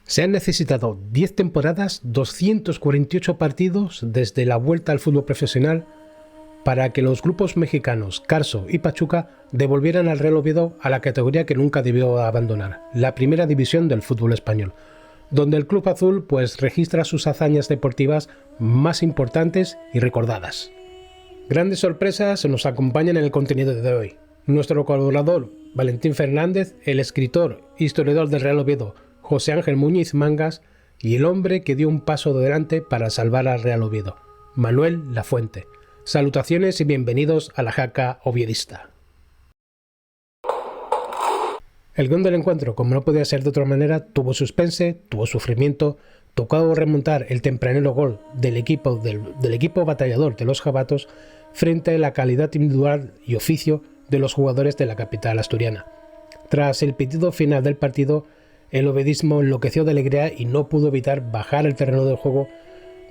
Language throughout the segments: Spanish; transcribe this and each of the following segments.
Se han necesitado 10 temporadas, 248 partidos desde la vuelta al fútbol profesional para que los grupos mexicanos Carso y Pachuca devolvieran al Real Oviedo a la categoría que nunca debió abandonar, la primera división del fútbol español, donde el Club Azul pues registra sus hazañas deportivas más importantes y recordadas. Grandes sorpresas nos acompañan en el contenido de hoy. Nuestro colaborador Valentín Fernández, el escritor e historiador del Real Oviedo José Ángel Muñiz Mangas y el hombre que dio un paso adelante para salvar al Real Oviedo, Manuel Lafuente. Salutaciones y bienvenidos a la Jaca Oviedista. El guión del encuentro, como no podía ser de otra manera, tuvo suspense, tuvo sufrimiento, tocó remontar el tempranero gol del equipo batallador de los Jabatos frente a la calidad individual y oficio de los jugadores de la capital asturiana. Tras el pitido final del partido, el ovedismo enloqueció de alegría y no pudo evitar bajar al terreno del juego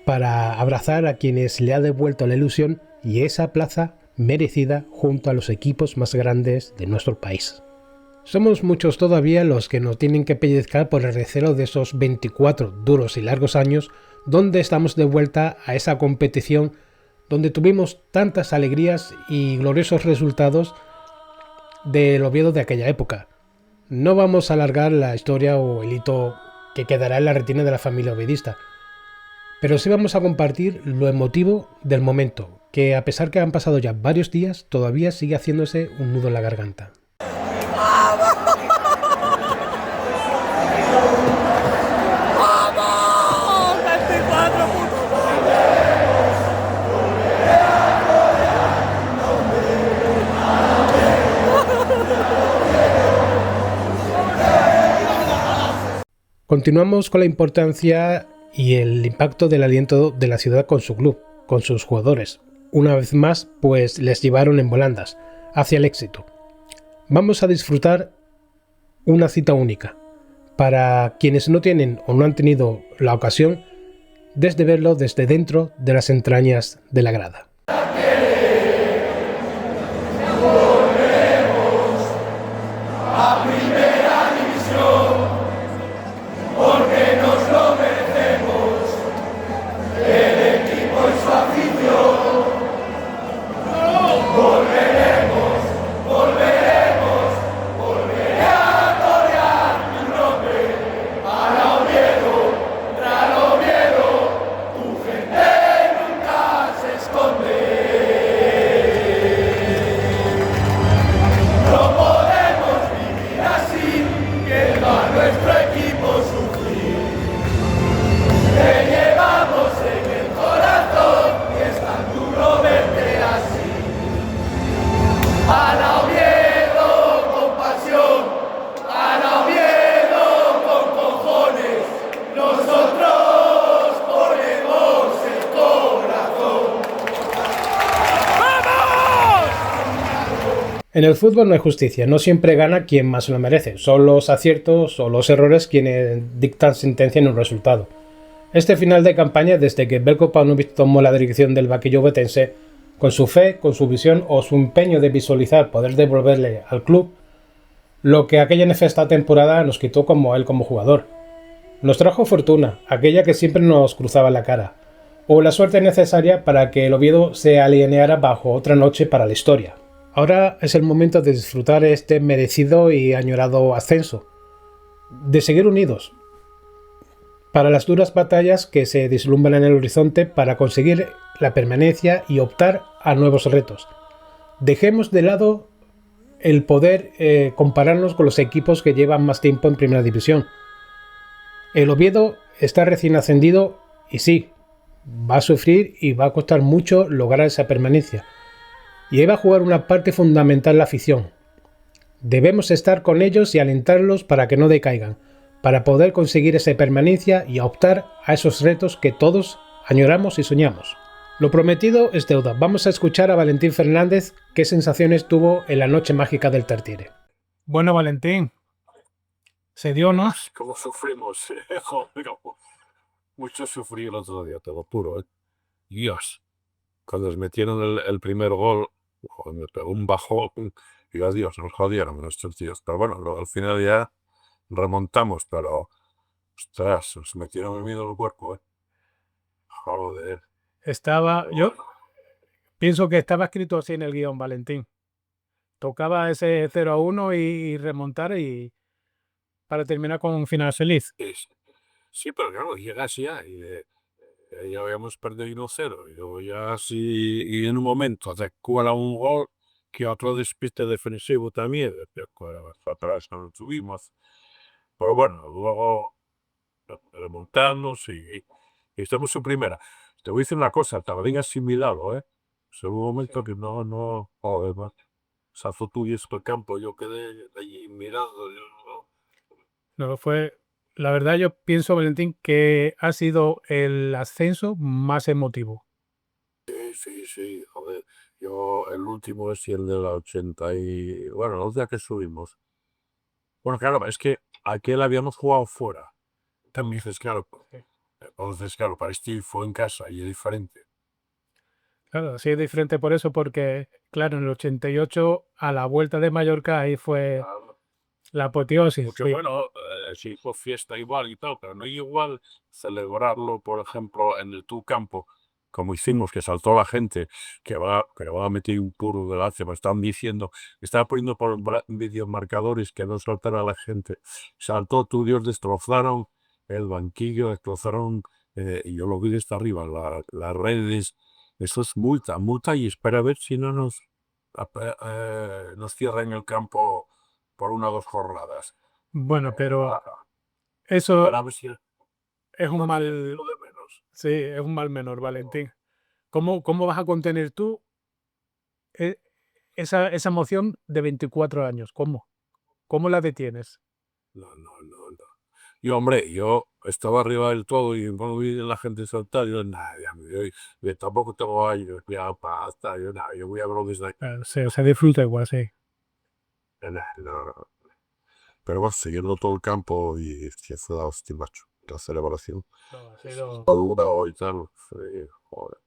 para abrazar a quienes le ha devuelto la ilusión y esa plaza merecida junto a los equipos más grandes de nuestro país. Somos muchos todavía los que nos tienen que pellizcar por el recelo de esos 24 duros y largos años donde estamos de vuelta a esa competición donde tuvimos tantas alegrías y gloriosos resultados del Oviedo de aquella época. No vamos a alargar la historia o el hito que quedará en la retina de la familia ovedista, pero sí vamos a compartir lo emotivo del momento, que a pesar que han pasado ya varios días, todavía sigue haciéndose un nudo en la garganta. Continuamos con la importancia y el impacto del aliento de la ciudad con su club, con sus jugadores. Una vez más, pues les llevaron en volandas, hacia el éxito. Vamos a disfrutar una cita única, para quienes no tienen o no han tenido la ocasión de verlo desde dentro de las entrañas de la grada. En el fútbol no hay justicia, no siempre gana quien más lo merece, son los aciertos o los errores quienes dictan sentencia en un resultado. Este final de campaña, desde que Belko Paunovic tomó la dirección del vaquillo ovetense, con su fe, con su visión o su empeño de visualizar poder devolverle al club lo que aquella nefasta temporada nos quitó como él como jugador. Nos trajo fortuna, aquella que siempre nos cruzaba la cara, o la suerte necesaria para que el Oviedo se alineara bajo otra noche para la historia. Ahora es el momento de disfrutar este merecido y añorado ascenso, de seguir unidos para las duras batallas que se vislumbran en el horizonte para conseguir la permanencia y optar a nuevos retos. Dejemos de lado el poder compararnos con los equipos que llevan más tiempo en primera división. El Oviedo está recién ascendido y sí, va a sufrir y va a costar mucho lograr esa permanencia. Y ahí va a jugar una parte fundamental la afición. Debemos estar con ellos y alentarlos para que no decaigan, para poder conseguir esa permanencia y optar a esos retos que todos añoramos y soñamos. Lo prometido es deuda. Vamos a escuchar a Valentín Fernández qué sensaciones tuvo en la noche mágica del Tartiere. Bueno, Valentín, se dio, ¿no? ¿Cómo sufrimos? Joder, mucho sufrí el otro día, te lo juro, ¿eh? Dios. Cuando nos metieron el primer gol, joder, me pegó un bajón y adiós, nos jodieron nuestros tíos. Pero bueno, al final ya remontamos, pero Ostras, se metieron el miedo en el cuerpo, ¿eh? Joder. Yo pienso que estaba escrito así en el guión, Valentín. Tocaba ese 0-1 y remontar y para terminar con un final feliz. Sí, pero claro, llegas ya y ya habíamos perdido 1-0. Y luego ya sí, y en un momento te cuela un gol que otro despiste defensivo también. Atrás no lo tuvimos. Pero bueno, luego remontamos y estamos en primera. Te voy a decir una cosa, también asimilado, ¿eh? En un momento que no, joder, man. Sazo tú y esto el campo, yo quedé allí mirando. No fue. La verdad, yo pienso, Valentín, que ha sido el ascenso más emotivo. Sí, joder. Yo, el último es el de la 80 y, bueno, los días que subimos. Bueno, claro, es que aquel habíamos jugado fuera. También dices, claro, entonces, claro, para este fue en casa y es diferente. Claro, sí es diferente por eso, porque, claro, en el 88, a la vuelta de Mallorca, ahí fue Claro. la apoteosis. Porque Sí. bueno, sí fue fiesta igual y tal, pero no igual celebrarlo, por ejemplo, en el tu campo, como hicimos, que saltó la gente, que va a meter un puro de la me estaban diciendo, estaba poniendo por videomarcadores que no saltara la gente. Saltó, tu Dios, destrozaron el banquillo, destrozaron, y yo lo vi desde arriba, las redes, eso es multa, y espera a ver si no nos cierran el campo por 1 o 2 jornadas. Bueno, pero Ah, eso para ver si es un no mal, lo de menos. sí, es un mal menor, Valentín. ¿Cómo vas a contener tú e- esa emoción de 24 años? ¿Cómo la detienes? No. Y hombre, yo estaba arriba del todo y cuando vi a la gente saltar, yo, nada, yo tampoco tengo años, ya basta, yo voy a verlo desde ahí. Se disfruta igual, sí. No. Pero bueno, siguiendo todo el campo y sí, fue la hostia, macho, la celebración. No, ha sido, Saludo y tal, sí, joder.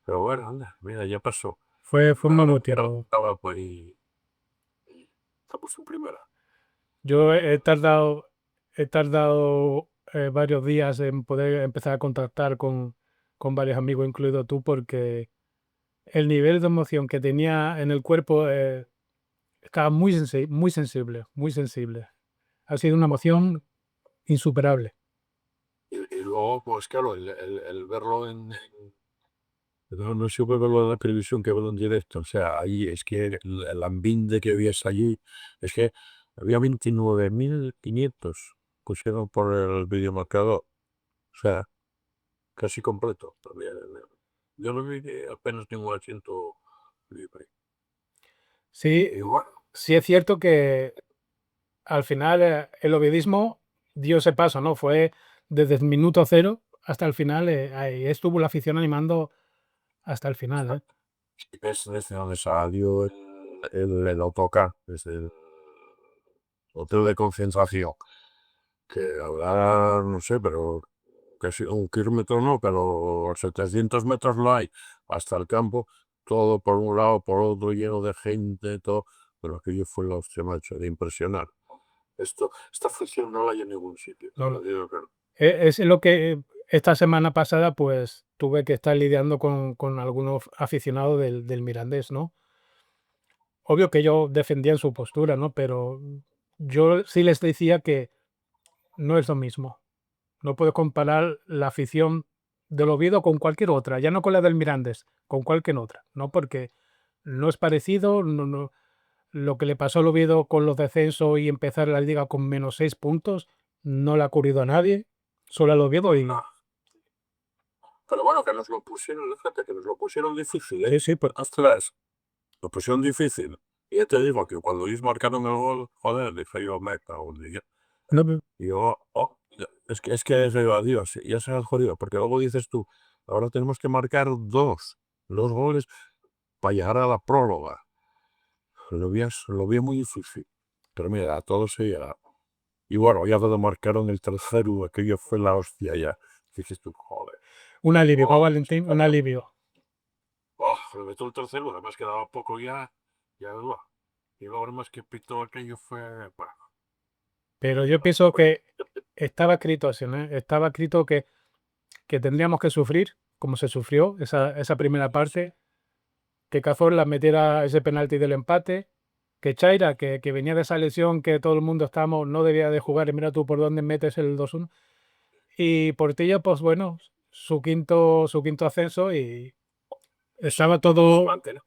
Pero bueno, anda, mira, ya pasó. fue muy Ahora emotivo. estaba pues y estamos en primera. Yo he tardado varios días en poder empezar a contactar con varios amigos, incluido tú, porque el nivel de emoción que tenía en el cuerpo estaba muy sensible, muy sensible. Ha sido una emoción insuperable. Y luego, pues claro, el verlo no supe verlo en la televisión que verlo en directo. O sea, ahí es que el ambiente que había allí, es que había 29.500 pusieron por el videomarcador. O sea, casi completo. Yo no vi apenas ningún asiento libre. Sí, Y bueno, sí es cierto que al final el ovidismo dio ese paso, ¿no? Fue desde el minuto cero hasta el final, ahí estuvo la afición animando hasta el final, ¿eh? si ves desde donde salió el autocar, desde el hotel de concentración, que habrá, no sé, pero casi 1 kilómetro no, pero 700 metros lo hay, hasta el campo, todo por un lado, por otro, lleno de gente, todo. Pero aquello fue la hostia, macho, de impresionar. Esta afición no la hay en ningún sitio. No, Te digo que no. Es lo que esta semana pasada, pues tuve que estar lidiando con algunos aficionados del Mirandés, ¿no? Obvio que ellos defendían su postura, ¿no? Pero yo sí les decía que no es lo mismo. No puedes comparar la afición del Oviedo con cualquier otra, ya no con la del Mirandés, con cualquier otra, ¿no? Porque no es parecido, lo que le pasó al Oviedo con los descensos y empezar la liga con -6 puntos, no le ha ocurrido a nadie, solo al Oviedo y No. Pero bueno, que nos lo pusieron, fíjate, que nos lo pusieron difícil, ¿eh? Sí, pero ostras, lo pusieron difícil. Y ya te digo que cuando ellos marcaron el gol, joder, dije yo, me cago en Dios. no, Y yo, es que eso iba, Dios, ya se ha jodido, porque luego dices tú, ahora tenemos que marcar dos goles para llegar a la próloga. Lo vi muy difícil. Pero mira, a todos se llega. Y bueno, ya cuando marcaron el tercero, aquello fue la hostia ya. Dices tú, joder. un alivio, ¿no, Oh, Valentín? Un alivio. me meto el tercero, además quedaba poco ya, y luego más que pitó aquello fue, bueno, Pero yo pienso que estaba escrito así, ¿no? Estaba escrito que tendríamos que sufrir, como se sufrió esa primera parte, que Cazorla metiera ese penalti del empate, que Chaira, que venía de esa lesión que todo el mundo estamos, no debía de jugar, y mira tú por dónde metes el 2-1. Y Portillo, pues bueno, su quinto ascenso y estaba todo. Mantén.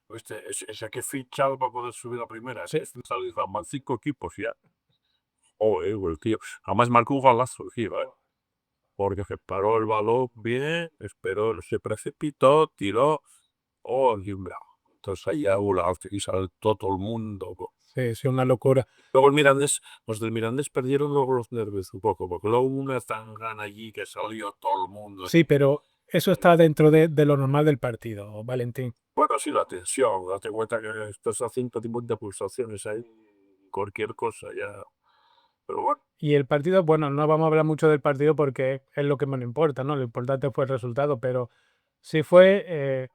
Ese que fichado para poder subir a primera. Sí. Este salió más 5 equipos ya. Oh, el tío. Además marcó un golazo, tío, porque se paró el balón bien, esperó, se precipitó, tiró. Oh, Dios mío. Entonces ahí y saltó todo el mundo. Sí, sí, una locura. Luego el Mirandés, los del Mirandés perdieron luego los nervios un poco, porque luego hubo una tangana allí que salió todo el mundo. Sí, pero eso está dentro de lo normal del partido, Valentín. Bueno, sí, la tensión, date cuenta que estás a 150 pulsaciones ahí, cualquier cosa ya. Pero bueno, Y el partido, bueno, no vamos a hablar mucho del partido porque es lo que menos importa, ¿no? Lo importante fue el resultado, pero sí fue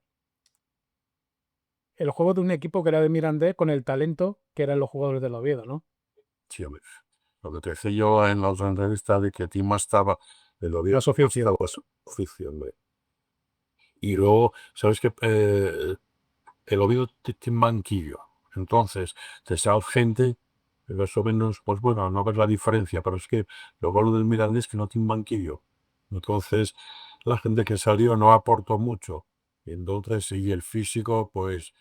el juego de un equipo que era de Mirandés con el talento que eran los jugadores del Oviedo, ¿no? sí, hombre. Lo que te decía yo en la otra entrevista de que Tima estaba, el Oviedo Su afición. estaba su oficio, hombre. Y luego, ¿sabes qué? El Oviedo tiene banquillo. Entonces, te sale gente, más o menos, pues bueno, no ves la diferencia, pero es que lo malo del Mirandés es que no tiene banquillo. Entonces, la gente que salió no aportó mucho. Y entonces, y el físico, pues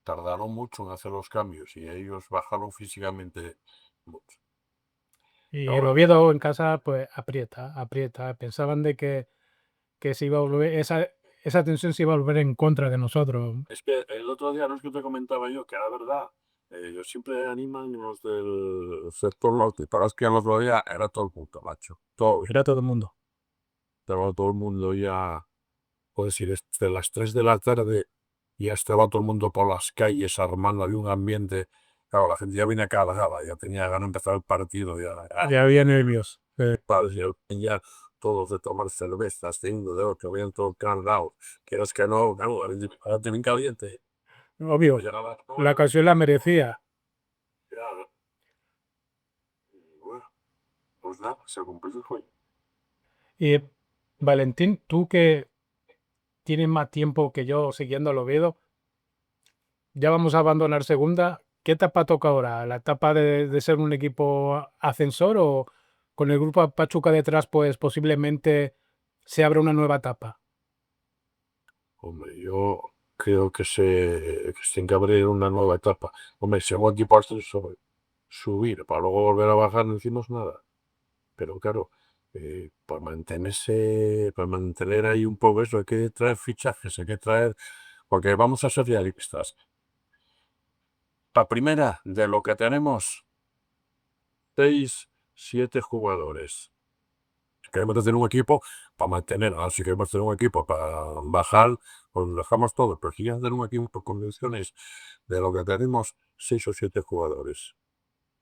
tardaron mucho en hacer los cambios y ellos bajaron físicamente mucho. Y el Ahora, Oviedo en casa, pues aprieta. Pensaban de que se iba a volver, esa tensión se iba a volver en contra de nosotros. es que el otro día, no es que te comentaba yo, que era verdad, ellos siempre animan los del sector norte, pero es que el otro día era todo el mundo, macho. Todo, Era todo el mundo. estaba todo el mundo ya, puedo decir, desde las 3 de la tarde, ya estaba todo el mundo por las calles armando, había un ambiente. Claro, la gente ya viene cargada, ya tenía ganas de empezar el partido, Ya había nervios. padres, ya todos de tomar cervezas, 5 de 8, bien todo cargado. Quieres que no, ahora bien caliente. Obvio, Pues llegaba la ocasión la merecía. ya, y bueno, pues nada, se cumplió el sueño. Y Valentín, tú que tienes más tiempo que yo siguiendo al Oviedo, ya vamos a abandonar segunda. ¿Qué etapa toca ahora? ¿La etapa de ser un equipo ascensor o con el grupo Pachuca detrás, pues posiblemente se abra una nueva etapa? Hombre, yo creo que se tiene que abrir una nueva etapa. Hombre, si hago equipo ascensor, subir para luego volver a bajar no hicimos nada. Pero claro, para mantener ahí un poco eso, hay que traer fichajes, hay que traer, porque vamos a ser realistas. La primera, de lo que tenemos, 6, 7 jugadores. Si queremos tener un equipo para mantener, si queremos tener un equipo para bajar, pues lo dejamos todo. Pero si queremos tener un equipo por condiciones de lo que tenemos, 6 o 7 jugadores.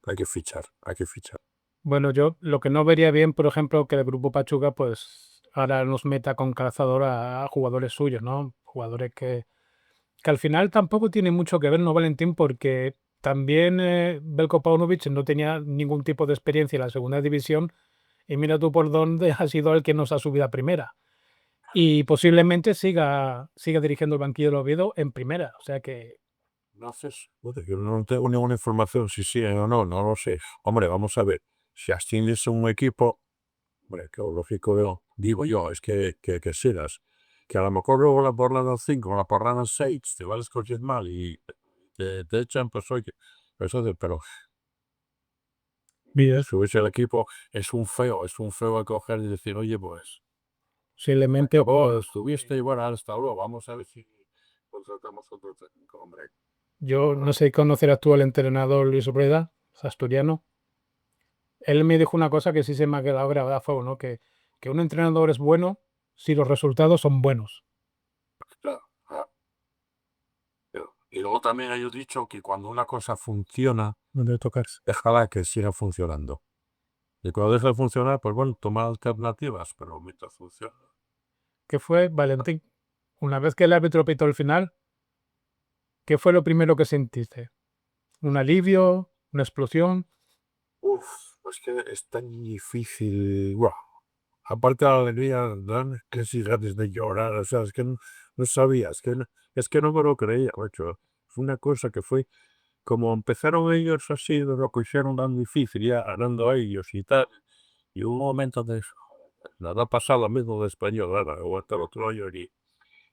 Hay que fichar, hay que fichar. Bueno, yo lo que no vería bien, por ejemplo, que el grupo Pachuca, pues ahora nos meta con calzador a jugadores suyos, ¿no? Jugadores que al final tampoco tiene mucho que ver, ¿no, Valentín? Porque también Belko Paunovic no tenía ningún tipo de experiencia en la segunda división y mira tú por dónde ha sido el que nos ha subido a primera. Y posiblemente siga dirigiendo el banquillo del Oviedo en primera. O sea que No sé, yo no tengo ninguna información si sí o no, no lo sé. Hombre, vamos a ver. Si asciendes a un equipo, hombre, que lo lógico digo yo, es que seas. Que a lo mejor luego la porrada 5 o la porrada 6 te va a escoger mal y te echan, pues oye, pero mira, subirse el equipo es un feo a coger y decir, oye, pues, posiblemente estuviste y bueno, ahora hasta luego, vamos a ver si contratamos otro técnico, hombre. yo no sé si conocerás tú al entrenador Luis Obreda, asturiano. Él me dijo una cosa que sí se me ha quedado grabada a fuego, ¿no? Que un entrenador es bueno si los resultados son buenos. Claro, y luego también hay dicho que cuando una cosa funciona, No debe tocarse. déjala que siga funcionando. Y cuando deje de funcionar, pues bueno, toma alternativas, pero mientras funciona. ¿Qué fue, Valentín? Una vez que el árbitro pitó el final, ¿qué fue lo primero que sentiste? ¿Un alivio? ¿Una explosión? Es que es tan difícil. Buah. Aparte de la alegría, dan casi ganas de llorar. O sea, es que no sabía, es que no me lo creía, macho. Fue una cosa que fue como empezaron ellos así, de lo que hicieron tan difícil, ya ganando ellos y tal. Y hubo un momento de eso. Nada ha pasado lo mismo de español, nada, aguanta el otro año y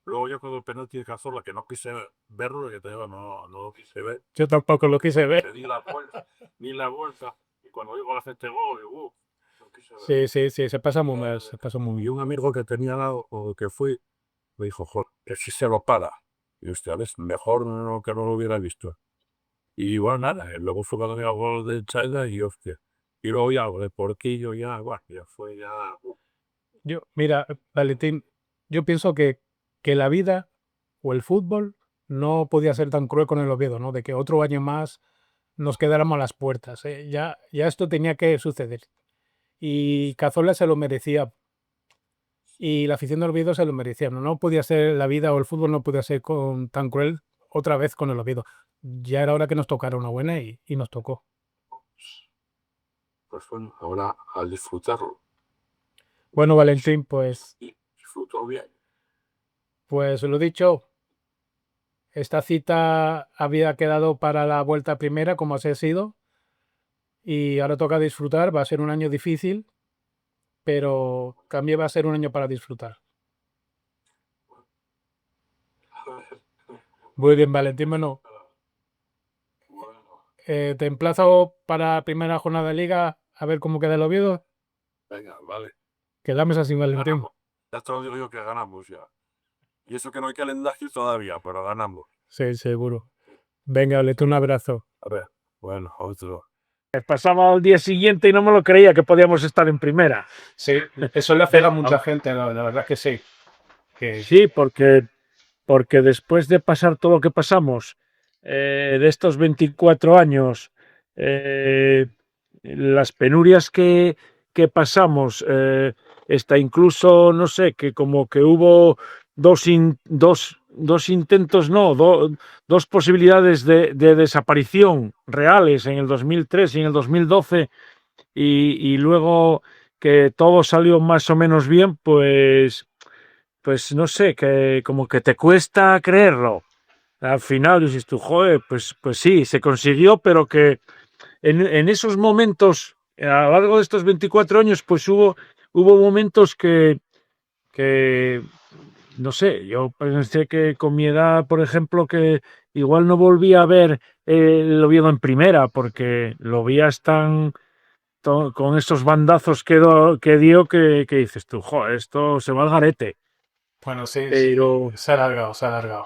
luego yo con el penalti de Cazorla, que no quise verlo, que te digo, no lo quise ver. Yo tampoco lo quise ver. Ni la vuelta, ni la vuelta. Y cuando digo hace este gol, digo, no quise ver. Sí, se pasa muy mal, se pasa muy Y bien. un amigo que tenía al lado, o que fue, me dijo, joder, que si se lo para. Y usted, es mejor que no lo hubiera visto. Y bueno, nada, luego fue cuando llegó el gol de China y hostia. Y luego ya, de Porquillo, ya, bueno, ya fue ya. Mira, Valentín, yo pienso que la vida o el fútbol no podía ser tan cruel con el Oviedo, ¿no? De que otro año más nos quedáramos a las puertas. Ya esto tenía que suceder. Y Cazorla se lo merecía. Y la afición del Oviedo se lo merecía. No podía ser la vida o el fútbol no podía ser tan cruel otra vez con el Oviedo. Ya era hora que nos tocara una buena y nos tocó. Pues bueno, ahora al disfrutarlo. Bueno, Valentín, pues Y disfruto bien. lo dicho, esta cita había quedado para la vuelta primera, como así ha sido, y ahora toca disfrutar. Va a ser un año difícil, pero también va a ser un año para disfrutar. Muy bien, Valentín. Bueno, Bueno, te emplazo para la primera jornada de liga a ver cómo queda el Oviedo. venga, vale. Quedamos así, Valentín. Ganamos. Ya te lo digo yo que ganamos ya. Y eso que no hay calendario todavía, pero ganamos. Sí, seguro. Venga, Valentín, un abrazo. A ver, bueno, otro. Pasaba al día siguiente y no me lo creía que podíamos estar en primera. Sí, eso le afecta a mucha gente, la verdad que sí. Sí, porque después de pasar todo lo que pasamos, de estos 24 años, las penurias que pasamos, está incluso, no sé, que como que hubo dos intentos, no, dos posibilidades de desaparición reales en el 2003 y en el 2012, y luego que todo salió más o menos bien, pues no sé, que como que te cuesta creerlo. Al final dices tú, joder, pues sí, se consiguió, pero que en esos momentos, a lo largo de estos 24 años, pues hubo momentos que no sé, yo pensé que con mi edad, por ejemplo, que igual no volvía a ver el Oviedo en primera, porque lo veías con esos bandazos que dio que dices tú, joder, esto se va al garete. Bueno, sí, Pero se ha alargado, se ha alargado.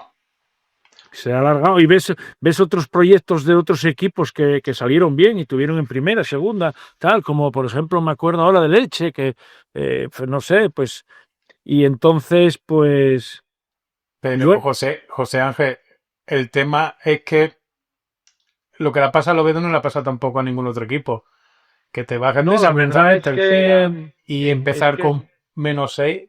se ha alargado y ves otros proyectos de otros equipos que salieron bien y tuvieron en primera, segunda, tal, como por ejemplo me acuerdo ahora de Leche, que pues no sé, pues, y entonces pues Pero yo, José Ángel, el tema es que lo que le pasa al Oviedo no le pasa tampoco a ningún otro equipo. Que te bajan no, de esa la verdad es tercera que y empezar que, con -6.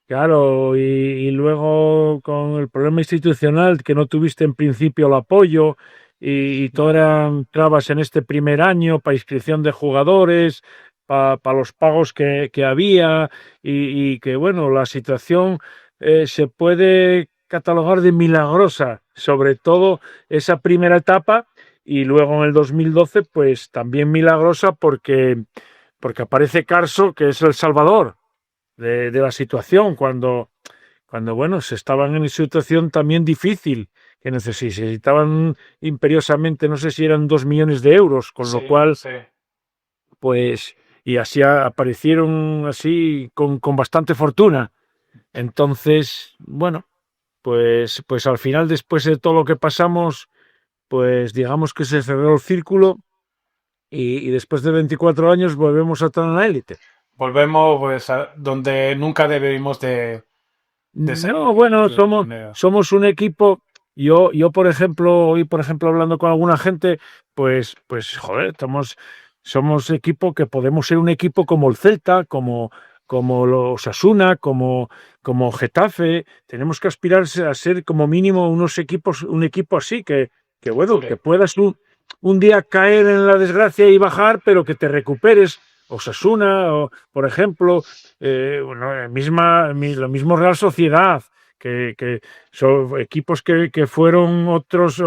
claro, y luego con el problema institucional que no tuviste en principio el apoyo y todo eran trabas en este primer año para inscripción de jugadores, para los pagos que había y que bueno, la situación se puede catalogar de milagrosa, sobre todo esa primera etapa y luego en el 2012 pues también milagrosa porque aparece Carso, que es el salvador de la situación, cuando bueno, se estaban en una situación también difícil, que necesitaban imperiosamente, no sé si eran 2 millones de euros, con lo cual, pues, y así aparecieron así con bastante fortuna. Entonces, bueno, pues al final, después de todo lo que pasamos, pues digamos que se cerró el círculo y después de 24 años volvemos a estar en la élite. Volvemos pues a donde nunca debimos de ser. No, bueno, somos un equipo. Yo, por ejemplo, hoy, por ejemplo, hablando con alguna gente, pues, joder, somos equipo que podemos ser un equipo como el Celta, como los Osasuna, como Getafe. Tenemos que aspirar a ser como mínimo un equipo así, que bueno, Sí. un día caer en la desgracia y bajar, pero que te recuperes. Osasuna, o, por ejemplo, bueno, lo mismo Real Sociedad, que son equipos que fueron otras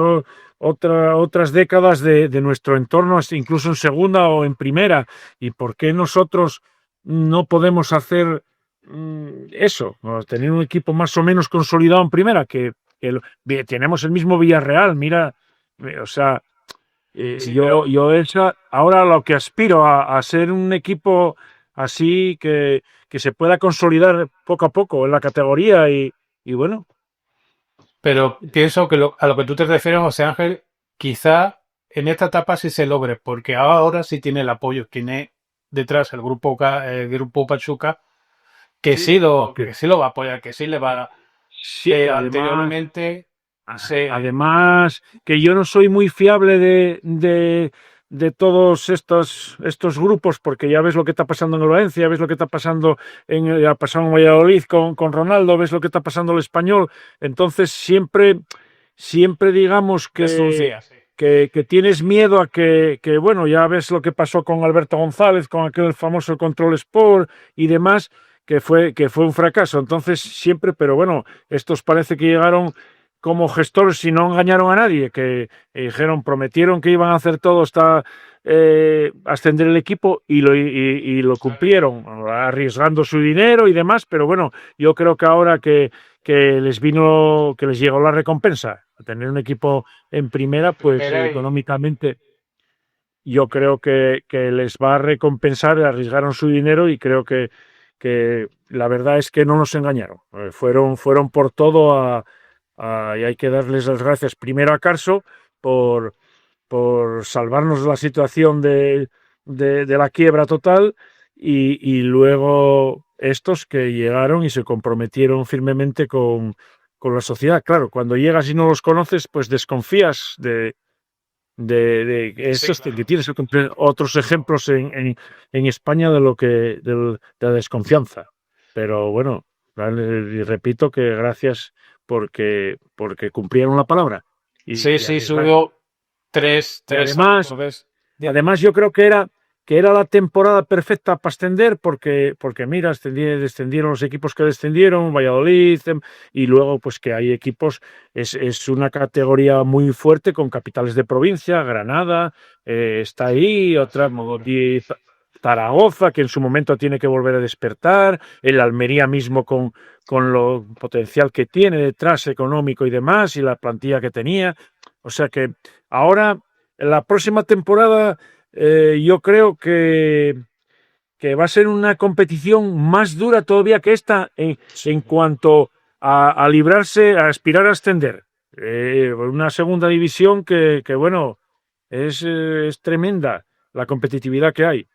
décadas de nuestro entorno, incluso en segunda o en primera. ¿Y por qué nosotros no podemos hacer eso? Tener un equipo más o menos consolidado en primera, tenemos el mismo Villarreal, mira, o sea, yo ahora lo que aspiro a ser un equipo así que se pueda consolidar poco a poco en la categoría y bueno. Pero pienso que a lo que tú te refieres, José Ángel, quizá en esta etapa sí se logre, porque ahora sí tiene el apoyo, tiene detrás el grupo Pachuca, que sí lo va a apoyar, que sí le va a... Sí, anteriormente... Además, que yo no soy muy fiable de todos estos grupos, porque ya ves lo que está pasando en el Valencia, ves lo que está pasando en Valladolid con Ronaldo, ves lo que está pasando en el Español. Entonces, siempre digamos que tienes miedo a que, bueno, ya ves lo que pasó con Alberto González, con aquel famoso Control Sport y demás, que fue un fracaso. Entonces, siempre, pero bueno, estos parece que llegaron como gestores y no engañaron a nadie, que prometieron que iban a hacer todo hasta ascender el equipo y lo cumplieron, arriesgando su dinero y demás, pero bueno, yo creo que ahora que les llegó la recompensa, a tener un equipo en primera, pues económicamente yo creo que les va a recompensar, arriesgaron su dinero y creo que la verdad es que no nos engañaron, fueron por todo y hay que darles las gracias primero a Carso por salvarnos de la situación de la quiebra total y luego estos que llegaron y se comprometieron firmemente con la sociedad. Claro, cuando llegas y no los conoces, pues desconfías de esos, que tienes otros ejemplos en España de la desconfianza. Pero bueno, y repito que gracias porque cumplieron la palabra. Sí, subió tres. Además, yo creo que era la temporada perfecta para ascender porque mira, descendieron los equipos que descendieron, Valladolid, y luego pues que hay equipos, es una categoría muy fuerte con capitales de provincia, Granada, está ahí, otra, y Zaragoza, que en su momento tiene que volver a despertar, el Almería mismo con lo potencial que tiene detrás económico y demás, y la plantilla que tenía. O sea que ahora, en la próxima temporada, yo creo que va a ser una competición más dura todavía que esta en cuanto a librarse, a aspirar a ascender. Una segunda división que bueno, es tremenda la competitividad que hay.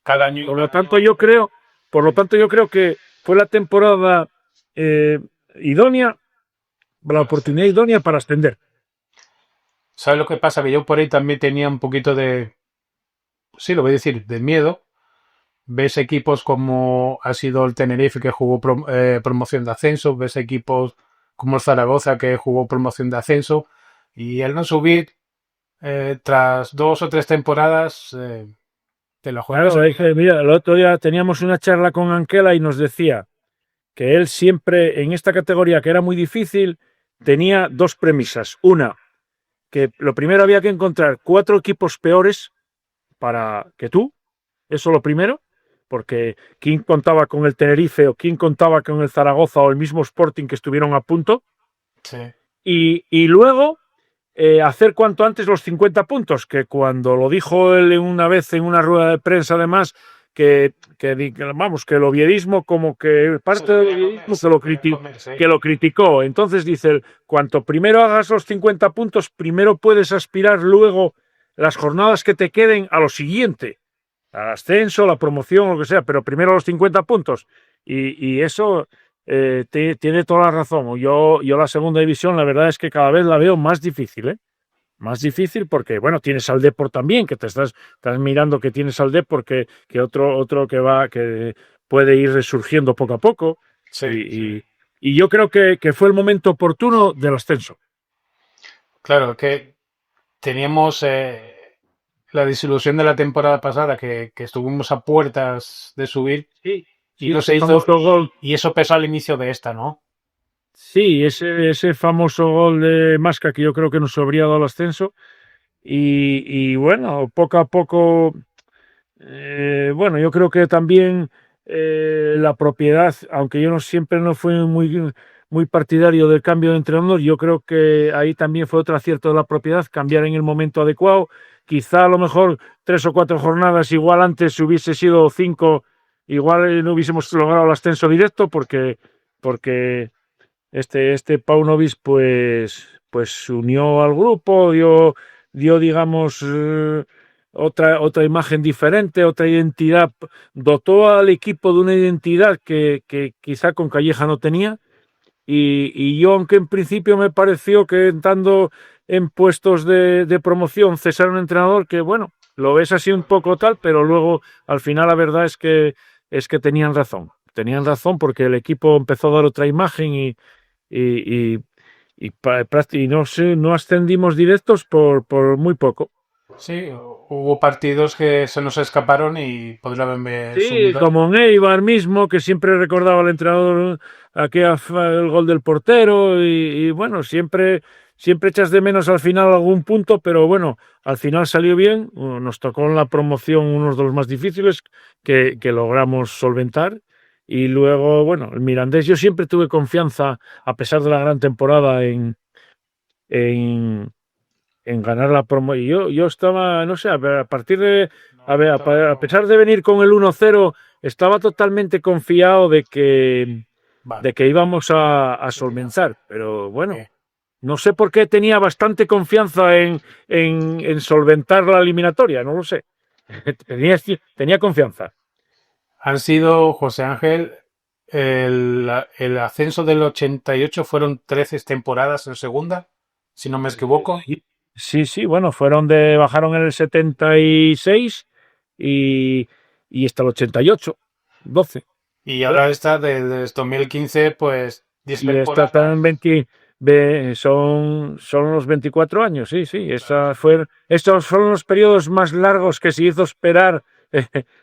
Cada año. Por lo tanto, yo creo que fue la temporada idónea, la oportunidad idónea para ascender. ¿Sabes lo que pasa? Que yo por ahí también tenía un poquito de, sí, lo voy a decir, de miedo. Ves equipos como ha sido el Tenerife, que jugó promoción de ascenso, ves equipos como el Zaragoza, que jugó promoción de ascenso, y el no subir tras 2 o 3 temporadas te lo juegas. Claro, mira, el otro día teníamos una charla con Anquela y nos decía que él siempre en esta categoría, que era muy difícil, tenía 2 premisas. Una, que lo primero había que encontrar 4 equipos peores para que tú, eso lo primero, porque quién contaba con el Tenerife o quién contaba con el Zaragoza o el mismo Sporting que estuvieron a punto. Sí. Y luego hacer cuanto antes los 50 puntos, que cuando lo dijo él una vez en una rueda de prensa además, que el oviedismo, como que parte del oviedismo que lo criticó. Entonces dice él, cuanto primero hagas los 50 puntos, primero puedes aspirar luego las jornadas que te queden a lo siguiente, al ascenso, la promoción, lo que sea, pero primero los 50 puntos. Y eso tiene toda la razón. Yo la segunda división, la verdad es que cada vez la veo más difícil, ¿eh? Más difícil porque, bueno, tienes al Depor también, que te estás mirando que tienes al Depor, que otro que puede ir resurgiendo poco a poco. Sí, y yo creo que fue el momento oportuno del ascenso. Claro, que teníamos la desilusión de la temporada pasada, que estuvimos a puertas de subir, Sí, y no ese se hizo, famoso gol. y eso pesó al inicio de esta, ¿no? Sí, ese famoso gol de Masca que yo creo que nos habría dado el ascenso. Y bueno, poco a poco, bueno, yo creo que también la propiedad, aunque yo no siempre no fui muy partidario del cambio de entrenador, yo creo que ahí también fue otro acierto de la propiedad, cambiar en el momento adecuado. Quizá a lo mejor 3 o 4 jornadas, igual antes hubiese sido 5, igual no hubiésemos logrado el ascenso directo porque este Paunovic pues unió al grupo, dio digamos, otra imagen diferente, otra identidad, dotó al equipo de una identidad que quizá con Calleja no tenía. Y yo, aunque en principio me pareció que estando en puestos de promoción cesar un entrenador que, bueno, lo ves así un poco tal, pero luego al final la verdad es que tenían razón. Tenían razón porque el equipo empezó a dar otra imagen y no ascendimos directos por muy poco. Sí, hubo partidos que se nos escaparon y podrían haber Sí, subido. como en Eibar mismo, que siempre recordaba al entrenador el gol del portero y bueno, siempre echas de menos al final algún punto, pero bueno, al final salió bien, nos tocó en la promoción uno de los más difíciles que logramos solventar y luego, bueno, el Mirandés, yo siempre tuve confianza, a pesar de la gran temporada, en ganar la promo. Y yo estaba, no sé, a partir de, a pesar de venir con el 1-0, estaba totalmente confiado de que Vale. íbamos a solventar. Pero bueno, Ok. no sé por qué tenía bastante confianza en solventar la eliminatoria, no lo sé. Tenía confianza. Han sido, José Ángel, el ascenso del 88 fueron 13 temporadas en segunda, si no me equivoco. Sí, bueno, bajaron en el 76 y hasta el 88, 12. Y ahora está desde 2015, pues 10 Y esta temporadas. está en 20, son los 24 años, sí. Estos fueron los periodos más largos que se hizo esperar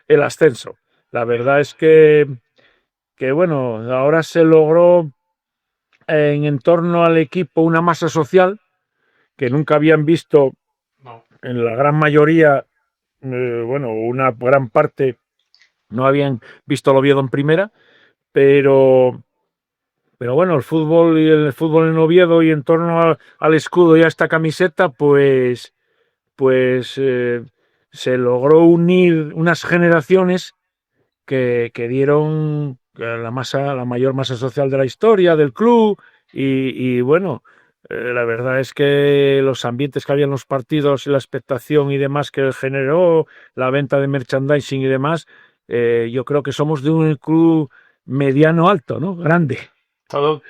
el ascenso. La verdad es que bueno, ahora se logró en torno al equipo una masa social que nunca habían visto No. en la gran mayoría, bueno, una gran parte no habían visto el Oviedo en primera, pero bueno, el fútbol en Oviedo y en torno al escudo y a esta camiseta, pues se logró unir unas generaciones que dieron la mayor masa social de la historia del club y bueno, la verdad es que los ambientes que había en los partidos y la expectación y demás que generó, la venta de merchandising y demás, yo creo que somos de un club mediano alto, ¿no? Grande. Todo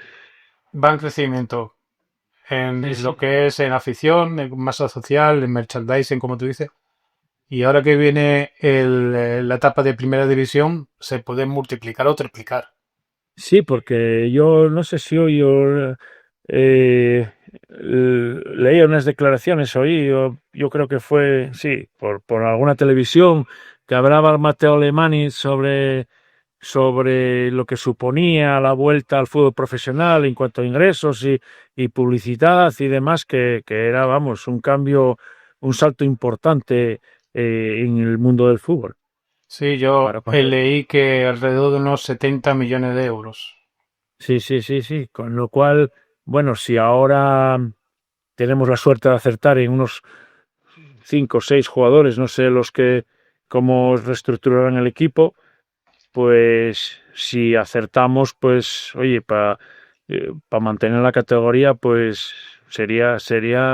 va en crecimiento en Sí. lo que es en afición, en masa social, en merchandising, como tú dices. Y ahora que viene la etapa de primera división, se puede multiplicar o triplicar. Sí, porque yo no sé si hoy leía unas declaraciones hoy, yo creo que fue, sí, por alguna televisión, que hablaba Matteo Alemani sobre lo que suponía la vuelta al fútbol profesional en cuanto a ingresos y publicidad y demás, que era, vamos, un cambio, un salto importante en el mundo del fútbol. Sí, yo Para leí que alrededor de unos 70 millones de euros. Sí. Con lo cual, bueno, si ahora tenemos la suerte de acertar en unos 5 o 6 jugadores, no sé cómo reestructurarán el equipo, pues si acertamos, pues oye, para mantener la categoría, pues sería,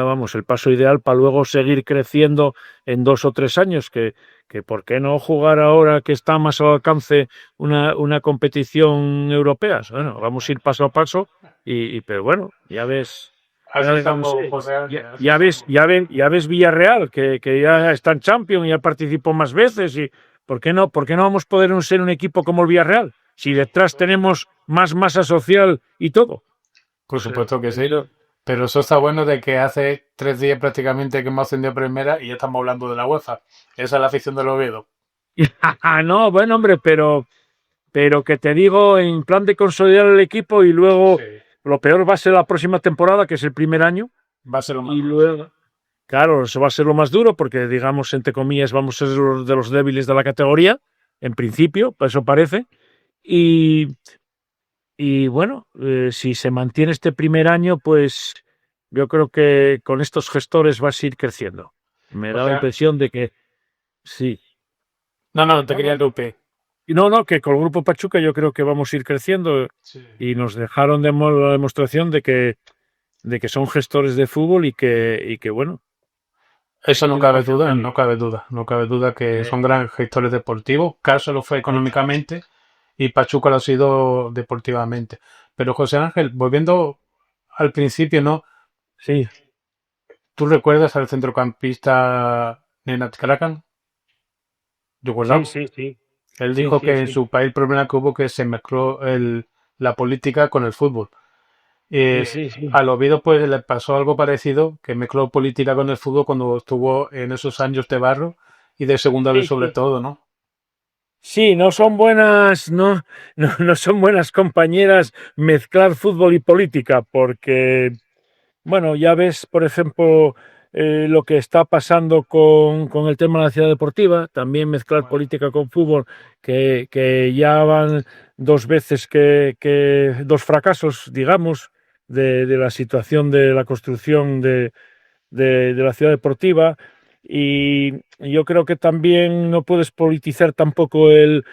vamos, el paso ideal para luego seguir creciendo en 2 o 3 años, que ¿por qué no jugar ahora que está más al alcance una competición europea? Bueno, vamos a ir paso a paso, pero bueno, ya ves. Así estamos, José Ángel. Ya ves Villarreal, que ya está en Champions, ya participó más veces. Y ¿por qué no vamos a poder ser un equipo como el Villarreal? Si detrás tenemos más masa social y todo. Por supuesto que sí. Pero eso está bueno de que hace 3 días prácticamente que hemos ascendido a primera y ya estamos hablando de la UEFA. Esa es la afición del Oviedo. No, bueno, hombre, pero que te digo, en plan de consolidar el equipo y luego Sí, lo peor va a ser la próxima temporada, que es el primer año, va a ser lo más y duro. luego, claro, eso va a ser lo más duro porque, digamos, entre comillas, vamos a ser de los débiles de la categoría, en principio, eso parece, y, y bueno, si se mantiene este primer año, pues yo creo que con estos gestores vas a ir creciendo. Me O da la sea, impresión de que sí. no, te No, quería no, interrumpir. y no, que con el Grupo Pachuca yo creo que vamos a ir creciendo Sí. y nos dejaron la demostración de que son gestores de fútbol y que bueno, Eso hay no que cabe confiar duda, en no ellos. cabe duda, no cabe duda que Eh, son grandes gestores deportivos. Caso lo fue eh, económicamente y Pachuca lo ha sido deportivamente. Pero José Ángel, volviendo al principio, ¿no? sí, ¿Tú recuerdas al centrocampista Nenad Karakan? sí, ¿Yugoslavio? sí, sí, Él sí, dijo sí, que en sí, su país el problema que hubo que se mezcló la política con el fútbol. sí, Eh, sí, sí, Al Oviedo pues le pasó algo parecido, que mezcló política con el fútbol cuando estuvo en esos años de barro y de segunda vez sí, sobre sí. todo, ¿no? Sí, no son buenas, no son buenas compañeras mezclar fútbol y política, porque bueno, ya ves, por ejemplo, lo que está pasando con el tema de la ciudad deportiva, también mezclar Bueno, política con fútbol, que ya van dos veces dos fracasos, digamos, de la situación de la construcción de la ciudad deportiva. Y yo creo que también no puedes politizar tampoco el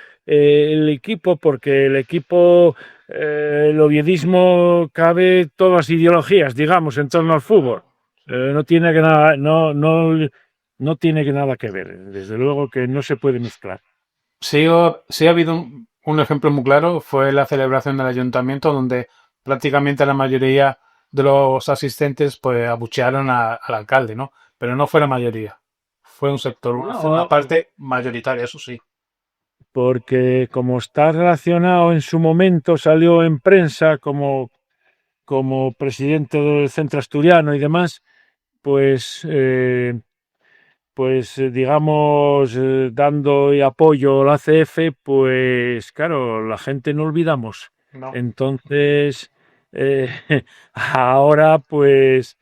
equipo, porque el equipo, el oviedismo, cabe todas las ideologías, digamos, en sí, torno al fútbol. claro. Sí. No tiene que nada, no tiene que nada que ver. Desde luego que no se puede mezclar. Sí ha habido un ejemplo muy claro, fue la celebración del ayuntamiento donde prácticamente la mayoría de los asistentes pues abuchearon al alcalde, ¿no? Pero no fue la mayoría, fue un sector, una No, parte mayoritaria, eso sí. porque como está relacionado en su momento, salió en prensa como presidente del Centro Asturiano y demás, pues, digamos, dando apoyo al ACF, pues claro, la gente no olvidamos. No. Entonces, eh, ahora pues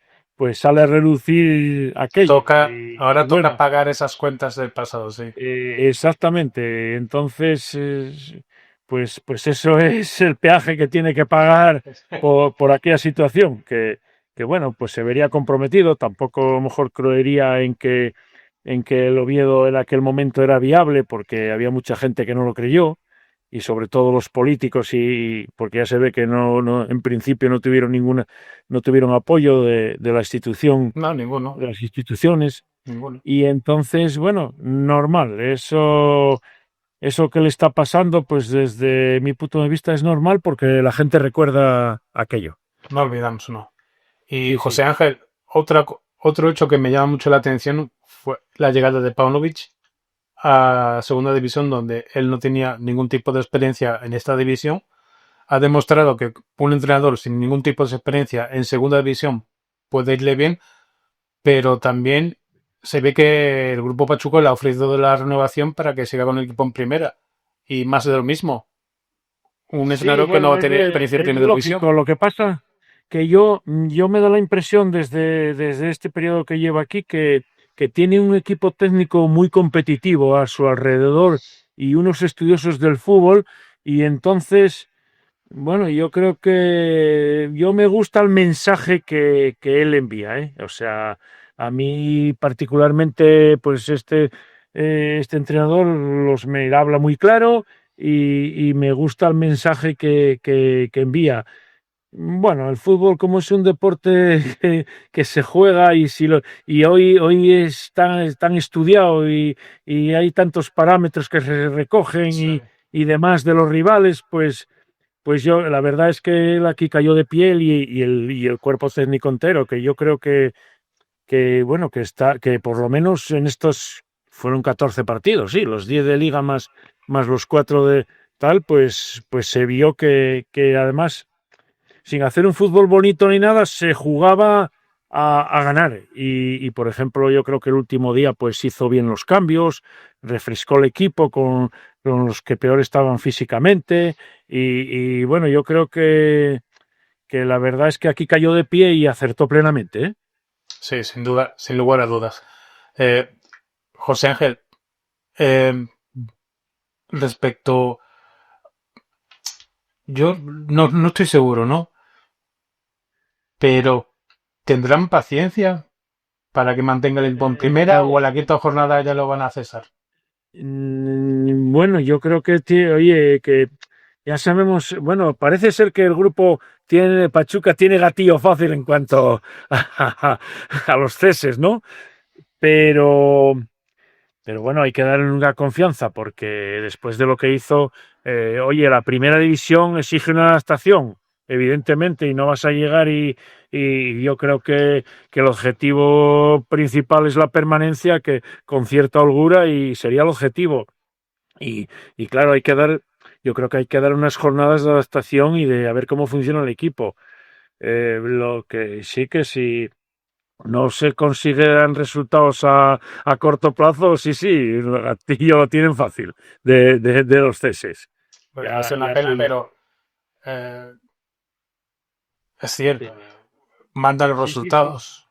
sale a relucir aquello. Y Ahora toca bueno, pagar esas cuentas del pasado, sí. exactamente. Entonces, pues eso es el peaje que tiene que pagar por aquella situación, que bueno, pues se vería comprometido. Tampoco a lo mejor creería en que el Oviedo en aquel momento era viable, porque había mucha gente que no lo creyó, y sobre todo los políticos, y porque ya se ve que en principio no tuvieron apoyo de la institución, No, ninguno, de las instituciones. ninguno. Y entonces, bueno, normal, eso que le está pasando, pues desde mi punto de vista es normal porque la gente recuerda aquello. No olvidamos, no. Y Sí, sí, José Ángel, otro hecho que me llama mucho la atención fue la llegada de Paunovic a segunda división, donde él no tenía ningún tipo de experiencia en esta división. Ha demostrado que un entrenador sin ningún tipo de experiencia en segunda división puede irle bien, pero también se ve que el grupo Pachuco le ha ofrecido la renovación para que siga con el equipo en primera. Y más de lo mismo, un sí, entrenador que no bueno, tiene experiencia en es primera división. lógico. Lo que pasa que yo me da la impresión desde este periodo que llevo aquí que tiene un equipo técnico muy competitivo a su alrededor y unos estudiosos del fútbol, y entonces, bueno, yo creo que yo me gusta el mensaje que él envía, ¿eh? O sea, a mí particularmente, pues este entrenador me habla muy claro, y me gusta el mensaje que envía. Bueno, el fútbol como es un deporte que se juega, y hoy es tan estudiado, y hay tantos parámetros que se recogen Sí. y demás de los rivales, pues yo, la verdad es que él aquí cayó de piel, y el cuerpo técnico entero, que yo creo bueno, que por lo menos en estos fueron 14 partidos, sí, los 10 de liga más los 4 de tal, pues se vio que además sin hacer un fútbol bonito ni nada, se jugaba a ganar. Y, por ejemplo, yo creo que el último día pues hizo bien los cambios, refrescó el equipo con los que peor estaban físicamente. Y bueno, yo creo que la verdad es que aquí cayó de pie y acertó plenamente, ¿eh? Sí, sin duda, sin lugar a dudas. José Ángel, respecto... Yo no estoy seguro, ¿no? Pero ¿tendrán paciencia para que mantenga el equipo en primera o a la quinta jornada ya lo van a cesar? Bueno, yo creo que, oye, que ya sabemos, bueno, parece ser que el grupo Pachuca tiene gatillo fácil en cuanto a los ceses, ¿no? Pero bueno, hay que darle una confianza porque después de lo que hizo, oye, la primera división exige una adaptación, evidentemente, y no vas a llegar y yo creo que el objetivo principal es la permanencia, que con cierta holgura y sería el objetivo. Y claro, yo creo que hay que dar unas jornadas de adaptación y de a ver cómo funciona el equipo. Lo que sí, no se consideran resultados a corto plazo, sí, a ti lo tienen fácil de los ceses. Pues es una pena, pero es cierto. Mandan los resultados.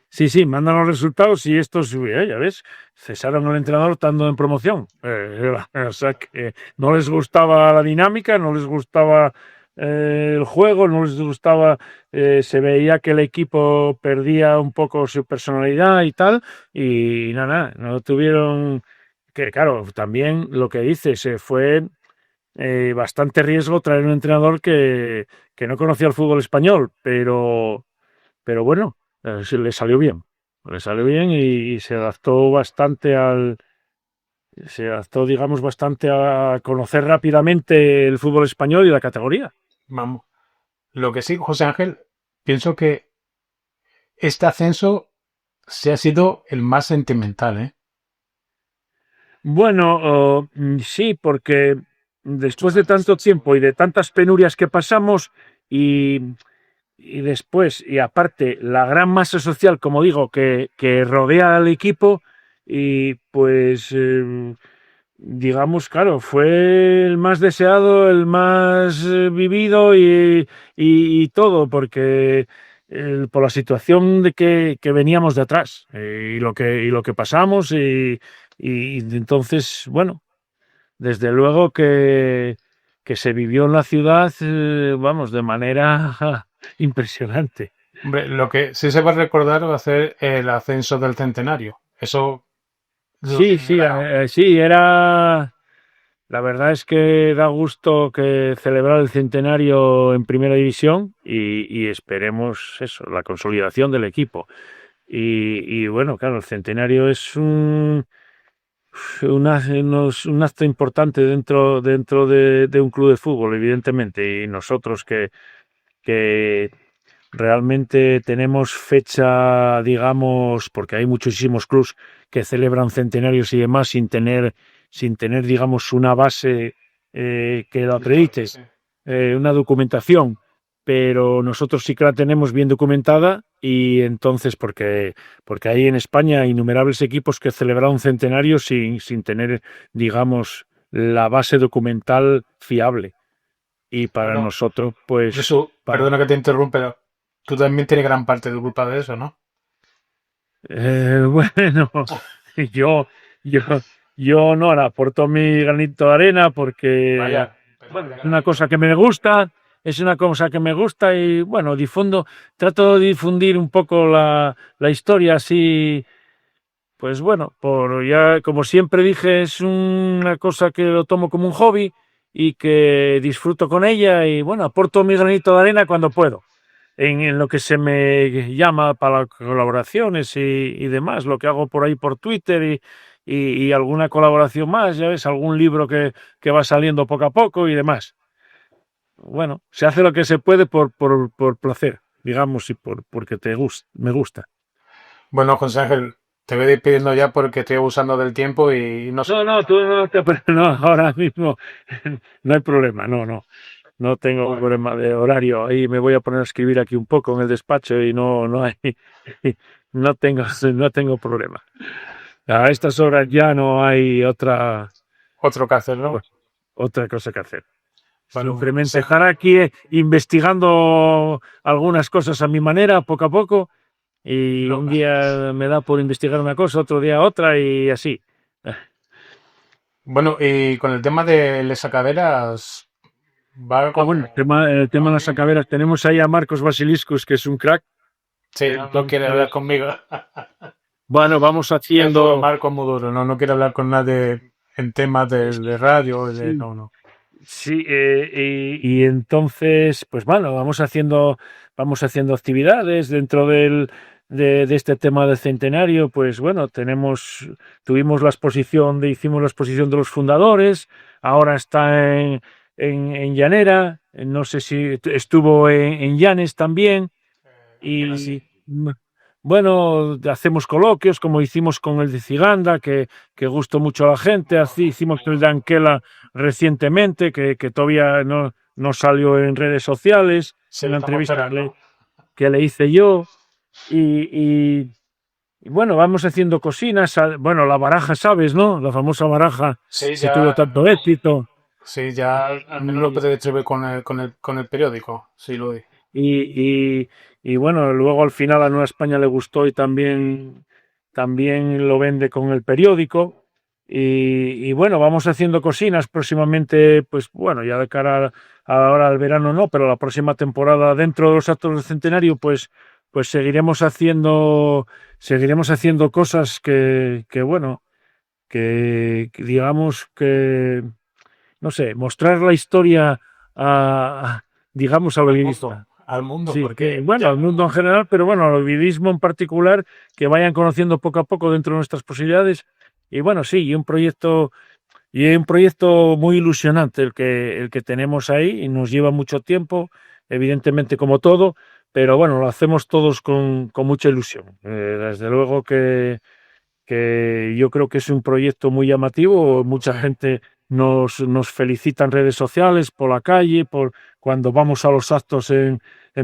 Sí, mandan los resultados y estos, ya ves, cesaron al entrenador estando en promoción. O sea que no les gustaba la dinámica, no les gustaba el juego, no les gustaba, se veía que el equipo perdía un poco su personalidad y tal, y nada, no tuvieron, que claro, también lo que dice, se fue bastante riesgo traer un entrenador que no conocía el fútbol español, pero bueno, le salió bien. Le salió bien y se adaptó bastante digamos, bastante a conocer rápidamente el fútbol español y la categoría. Vamos. Lo que sí, José Ángel, pienso que este ascenso se ha sido el más sentimental, ¿eh? Bueno, sí, porque después de tanto tiempo y de tantas penurias que pasamos y después, y aparte, la gran masa social, como digo, que rodea al equipo, y pues, digamos, claro, fue el más deseado, el más vivido y todo, porque por la situación de que veníamos de atrás y lo que pasamos, y entonces, bueno, desde luego que se vivió en la ciudad, vamos, de manera impresionante. Hombre, lo que sí se va a recordar va a ser el ascenso del centenario. Eso. Sí, era. La verdad es que da gusto que celebrar el centenario en Primera División y esperemos eso, la consolidación del equipo. Y bueno, claro, el centenario es un acto importante dentro de un club de fútbol, evidentemente, y nosotros que realmente tenemos fecha, digamos, porque hay muchísimos clubs que celebran centenarios y demás sin tener, digamos, una base que lo acredite, una documentación, pero nosotros sí que la tenemos bien documentada y entonces, porque hay en España innumerables equipos que celebraron centenarios sin tener, digamos, la base documental fiable. Y para nosotros, pues... Jesús, perdona que te interrumpa, pero tú también tienes gran parte de culpa de eso, ¿no? Bueno, yo no le aporto mi granito de arena porque es una cosa que me gusta, y bueno, trato de difundir un poco la historia así, pues bueno, ya como siempre dije, es una cosa que lo tomo como un hobby y que disfruto con ella y bueno, aporto mi granito de arena cuando puedo. En lo que se me llama para colaboraciones y demás, lo que hago por ahí por Twitter y alguna colaboración más, ya ves, algún libro que va saliendo poco a poco y demás. Bueno, se hace lo que se puede por placer, digamos, y porque me gusta. Bueno, José Ángel, te voy despidiendo ya porque estoy abusando del tiempo y no sé. No, tú no, ahora mismo no hay problema, no no tengo problema de horario. Ahí me voy a poner a escribir aquí un poco en el despacho y no hay, no tengo problema. A estas horas ya no hay otra Otro que hacer, ¿no? cosa que hacer. Bueno, Simplemente estar aquí investigando algunas cosas a mi manera, poco a poco, y un día me da por investigar una cosa, otro día otra, y así. Bueno, y con el tema de las sacaderas, va con... Bueno, el tema de las sacaderas, tenemos ahí a Marcos Basiliscus, que es un crack. Sí, no quiere hablar conmigo. Bueno, vamos Es duro, haciendo... Marco es muy duro, no quiere hablar con nadie en temas de radio, Sí. no. Sí, y entonces, pues bueno, vamos haciendo actividades dentro de este tema del centenario. Pues bueno, hicimos la exposición de los fundadores, ahora está en Llanera, no sé si estuvo en Llanes también, y bueno, hacemos coloquios como hicimos con el de Ciganda, que gustó mucho a la gente. Así hicimos el de Anquela recientemente, que todavía no salió en redes sociales, Sí, en la estamos entrevista esperando. que le hice yo. Y bueno, vamos haciendo cocinas. Bueno, la baraja, ¿sabes, no? La famosa baraja Sí, que ya, tuvo tanto éxito. sí, ya al menos lo puede distribuir con el periódico, sí, lo di. Y bueno, luego al final a Nueva España le gustó y también lo vende con el periódico. Y bueno, vamos haciendo cocinas próximamente, pues bueno, ya de cara ahora al verano no, pero la próxima temporada dentro de los actos del centenario, pues seguiremos haciendo cosas que bueno, que digamos que, no sé, mostrar la historia digamos, al guionista. Al mundo, Sí, porque bueno, al mundo en general, pero bueno, al ovidismo en particular, que vayan conociendo poco a poco dentro de nuestras posibilidades. Y bueno, sí, y un proyecto muy ilusionante el que tenemos ahí, y nos lleva mucho tiempo, evidentemente como todo, pero bueno, lo hacemos todos con mucha ilusión. Desde luego que yo creo que es un proyecto muy llamativo. Mucha gente nos felicita en redes sociales, por la calle, por cuando vamos a los actos en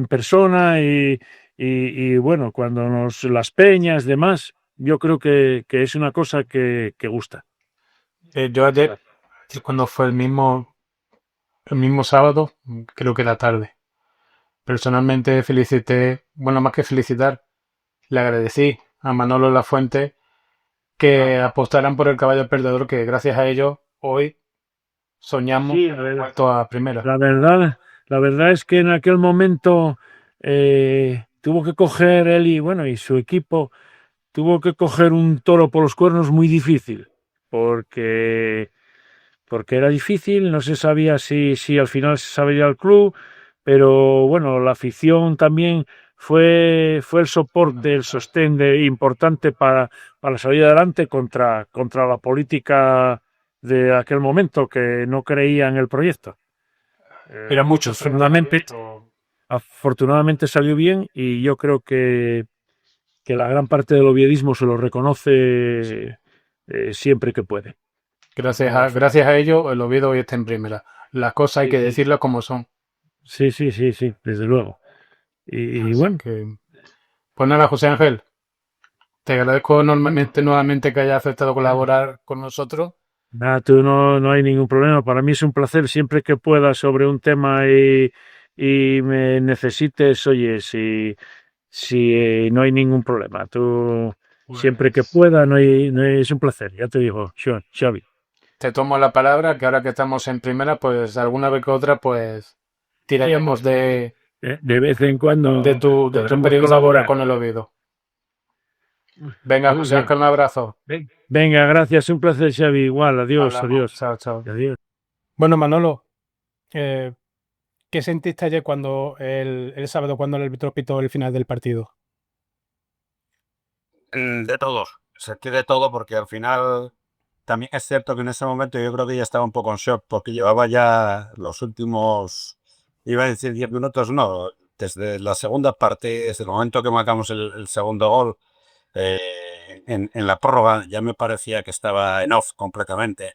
persona y bueno, cuando las peñas, demás. Yo creo que es una cosa que gusta. yo ayer, cuando fue el mismo sábado, creo que era tarde, personalmente felicité, bueno, más que felicitar, le agradecí a Manolo Lafuente que apostaran por el caballo perdedor, que gracias a ellos hoy soñamos Sí, la verdad. vuelto a primera. La verdad es que en aquel momento tuvo que coger él y su equipo tuvo que coger un toro por los cuernos muy difícil, porque era difícil, no se sabía si al final se sabría el club, pero bueno, la afición también fue el soporte, el sostén importante para salir adelante contra la política de aquel momento, que no creía en el proyecto. Eran muchos. Afortunadamente salió bien, y yo creo que la gran parte del oviedismo se lo reconoce siempre que puede. Gracias a ello, el Oviedo hoy está en primera. Las cosas hay que decirlas como son. Sí, desde luego. Y bueno. Pues nada, José Ángel, te agradezco nuevamente que hayas aceptado colaborar con nosotros. Nada, tú no hay ningún problema. Para mí es un placer siempre que pueda sobre un tema y me necesites, oye, si no hay ningún problema. Tú siempre que pueda, es un placer. Ya te digo, Xavi. Te tomo la palabra, que ahora que estamos en primera, pues alguna vez que otra, pues tiraríamos de vez en cuando de tu periodismo colaborar con el Oviedo. Venga, José Ángel, un abrazo. Venga, gracias, un placer, Xavi. Igual, adiós, Hablamos. adiós. Chao. Adiós. Bueno, Manolo, ¿qué sentiste ayer cuando el sábado, cuando el árbitro pitó el final del partido? De todo. Sentí de todo, porque al final también es cierto que en ese momento yo creo que ya estaba un poco en shock, porque llevaba ya los últimos, iba a decir 10 minutos, no, desde la segunda parte, desde el momento que marcamos el segundo gol, en la prórroga, ya me parecía que estaba en off completamente,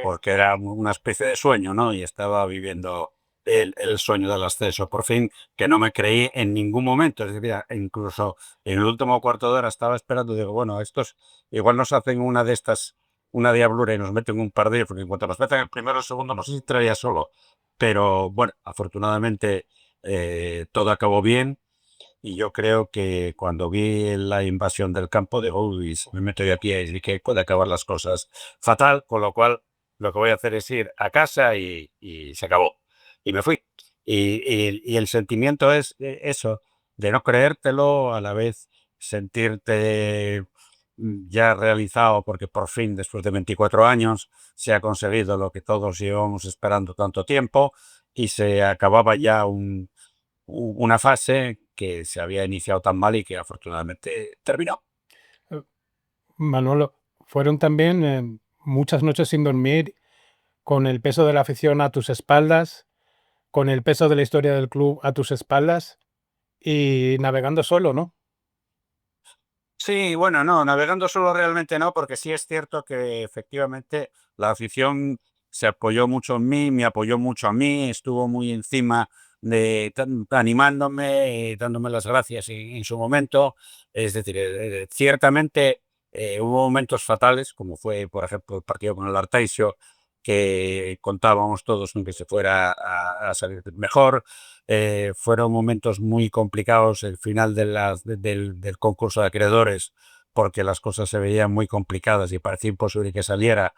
porque era una especie de sueño, ¿no? Y estaba viviendo el sueño del ascenso. Por fin, que no me creí en ningún momento. Es decir, incluso en el último cuarto de hora estaba esperando, digo, bueno, estos igual nos hacen una de estas, una diablura y nos meten un par de ellos, porque en cuanto nos meten el primero o el segundo, no sé si traía solo. Pero bueno, afortunadamente todo acabó bien. Y yo creo que cuando vi la invasión del campo de uy, me meto de a pie y dije, puede acabar las cosas fatal, con lo cual lo que voy a hacer es ir a casa y se acabó. Y me fui. Y el sentimiento es eso, de no creértelo, a la vez sentirte ya realizado, porque por fin, después de 24 años, se ha conseguido lo que todos llevamos esperando tanto tiempo y se acababa ya una fase que se había iniciado tan mal y que afortunadamente terminó. Manolo, fueron también muchas noches sin dormir, con el peso de la afición a tus espaldas, con el peso de la historia del club a tus espaldas y navegando solo, ¿no? Sí, bueno, no, navegando solo realmente no, porque sí es cierto que efectivamente la afición se apoyó mucho en mí, me apoyó mucho a mí, estuvo muy encima de animándome, dándome las gracias en su momento. Es decir, ciertamente hubo momentos fatales, como fue, por ejemplo, el partido con el Arteixo, que contábamos todos con que se fuera a salir mejor. Fueron momentos muy complicados el final del concurso de acreedores, porque las cosas se veían muy complicadas y parecía imposible que saliera,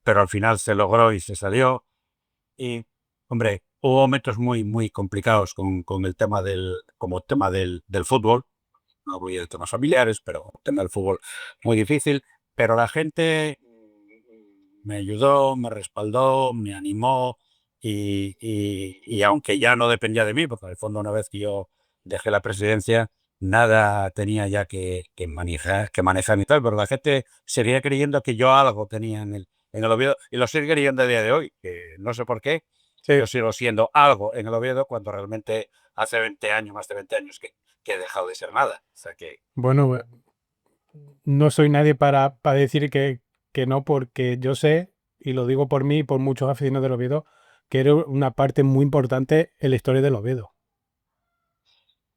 pero al final se logró y se salió. Y, hombre, hubo momentos muy, muy complicados con el tema como tema del fútbol. No voy a temas familiares, pero el tema del fútbol muy difícil. Pero la gente me ayudó, me respaldó, me animó y aunque ya no dependía de mí, porque en el fondo una vez que yo dejé la presidencia, nada tenía ya que manejar y tal, pero la gente seguía creyendo que yo algo tenía en el Oviedo y lo sigue creyendo a día de hoy, que no sé por qué, Sí. yo sigo siendo algo en el Oviedo cuando realmente hace 20 años, más de 20 años que he dejado de ser nada. O sea que Bueno, no soy nadie para decir que no, porque yo sé, y lo digo por mí y por muchos aficionados del Oviedo, que era una parte muy importante en la historia del Oviedo.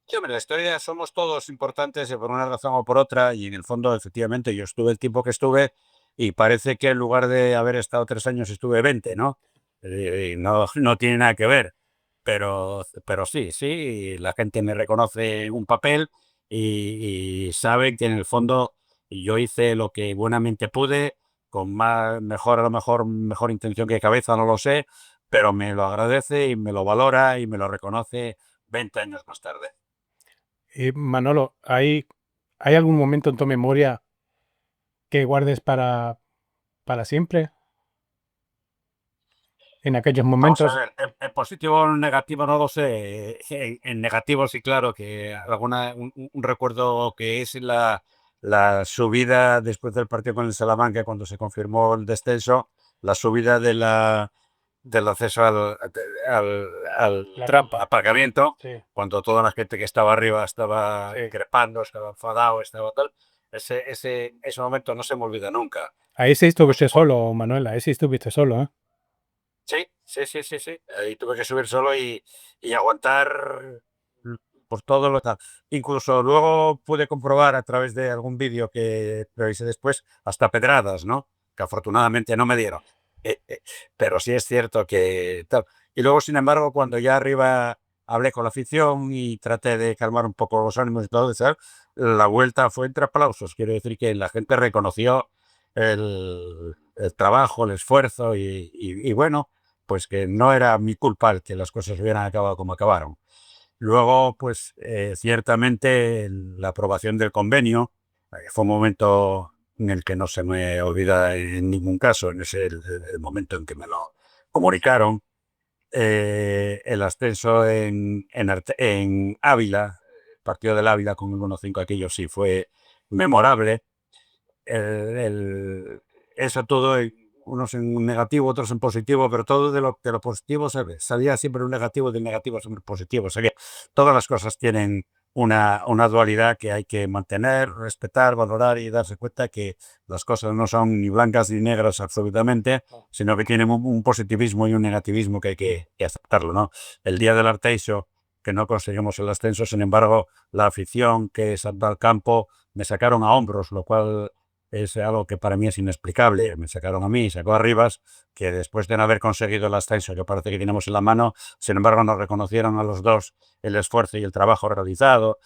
sí, hombre, la historia somos todos importantes por una razón o por otra y en el fondo efectivamente yo estuve el tiempo que estuve y parece que en lugar de haber estado 3 años estuve 20, ¿no? Y no tiene nada que ver, pero sí, la gente me reconoce un papel y sabe que en el fondo yo hice lo que buenamente pude, con mejor a lo mejor intención que cabeza, no lo sé, pero me lo agradece y me lo valora y me lo reconoce 20 años más tarde. Y Manolo, ¿hay algún momento en tu memoria que guardes para siempre? En aquellos Vamos a momentos. ver, en positivo o en negativo no lo sé. En negativo sí, claro, que un recuerdo que es la subida después del partido con el Salamanca, cuando se confirmó el descenso, la subida del acceso al La rampa. aparcamiento, Sí, cuando toda la gente que estaba arriba estaba sí. crepando, estaba enfadado, estaba tal. Ese momento no se me olvida nunca. Ahí sí Pues, estuviste solo, Manuel, ahí sí estuviste solo, ¿eh? sí. Ahí tuve que subir solo y aguantar por todo lo tal. Incluso luego pude comprobar a través de algún vídeo que revisé después, hasta pedradas, ¿no? Que afortunadamente no me dieron. Eh, eh, pero sí es cierto que tal. Y luego, sin embargo, cuando ya arriba hablé con la afición y traté de calmar un poco los ánimos y todo eso, la vuelta fue entre aplausos. Quiero decir que la gente reconoció el trabajo, el esfuerzo y bueno, pues que no era mi culpa el que las cosas hubieran acabado como acabaron. Luego, pues ciertamente la aprobación del convenio fue un momento en el que no se me olvida en ningún caso, en ese el momento en que me lo comunicaron. El ascenso en Ávila, el partido del Ávila con el 1-5 aquello sí fue memorable. El, el- Eso todo, unos en negativo, otros en positivo, pero todo de lo positivo salía siempre un negativo, del negativo siempre positivo. O sea que todas las cosas tienen una dualidad que hay que mantener, respetar, valorar y darse cuenta que las cosas no son ni blancas ni negras absolutamente, sino que tienen un positivismo y un negativismo que hay que aceptarlo, ¿no? El día del Arteixo, que no conseguimos el ascenso, sin embargo, la afición que saltó al campo me sacaron a hombros, lo cual es algo que para mí es inexplicable. Me sacaron a mí, sacó a Rivas, que después de no haber conseguido el ascenso, que parece que tenemos en la mano, sin embargo, nos reconocieron a los dos el esfuerzo y el trabajo realizado.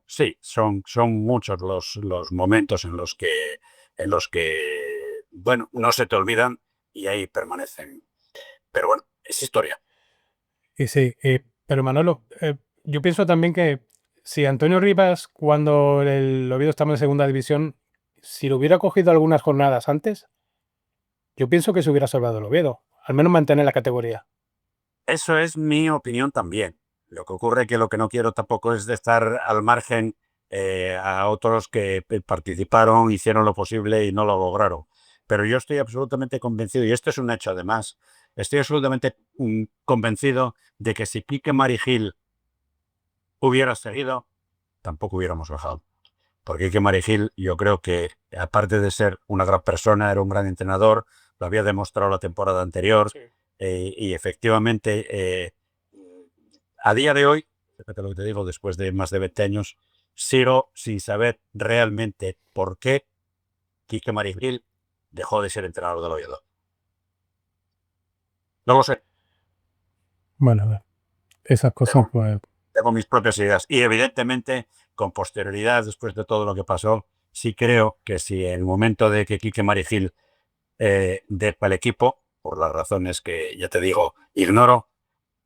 Sí, son muchos los momentos en los que, bueno, no se te olvidan y ahí permanecen. Pero bueno, es historia. Y sí, pero Manolo, yo pienso también que si Antonio Rivas, cuando el Oviedo estaba en segunda división, si lo hubiera cogido algunas jornadas antes, yo pienso que se hubiera salvado el Oviedo, al menos mantener la categoría. Eso es mi opinión también. Lo que ocurre que lo que no quiero tampoco es de estar al margen a otros que participaron, hicieron lo posible y no lo lograron. Pero yo estoy absolutamente convencido, y esto es un hecho además, estoy absolutamente convencido de que si Quique Marigil hubiera seguido, tampoco hubiéramos bajado. Porque Quique Marigil, yo creo que, aparte de ser una gran persona, era un gran entrenador, lo había demostrado la temporada anterior, Sí. y efectivamente, a día de hoy, fíjate lo que te digo, después de más de 20 años, sigo sin saber realmente por qué Quique Marigil dejó de ser entrenador del Oviedo. No lo sé. Bueno, a ver, esas cosas, pues. Tengo mis propias ideas. Y evidentemente, con posterioridad, después de todo lo que pasó, sí creo que si en el momento de que Quique Marigil deja el equipo, por las razones que ya te digo, ignoro,